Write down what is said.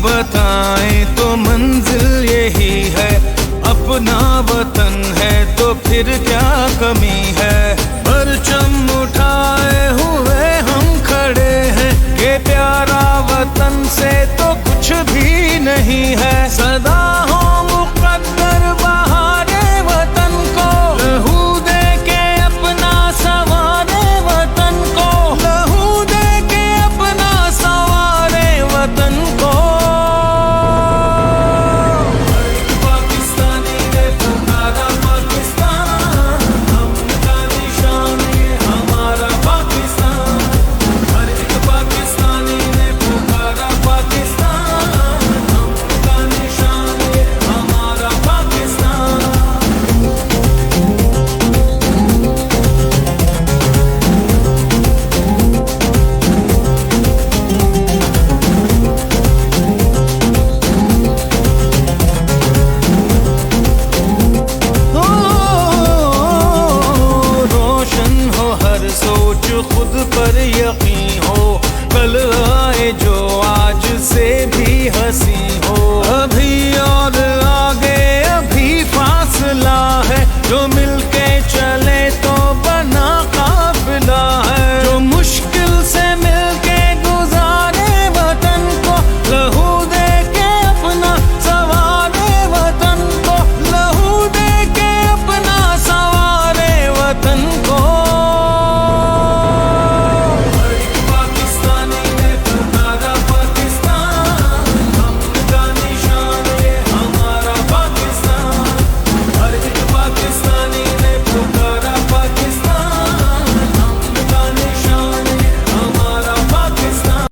बताएं तो मंजिल यही है, अपना वतन है तो फिर क्या कमी है। परचम उठाए हुए हम खड़े हैं, ये प्यारा वतन से तो कुछ भी नहीं है। सदा हो मुक़द्दर बहारे वतन को, लहू दे के अपना संवारे वतन को, लहू दे के अपना संवारे वतन को। पाकिस्तानी ने पुकारा पाकिस्तान, हमका निशान ये हमारा पाकिस्तान। हर एक पाकिस्तानी ने पुकारा पाकिस्तान, हमका निशान ये हमारा पाकिस्तान। रोशन हो हर सोच, खुद पर यकीन हो, कल आए जो आज से भी हंसी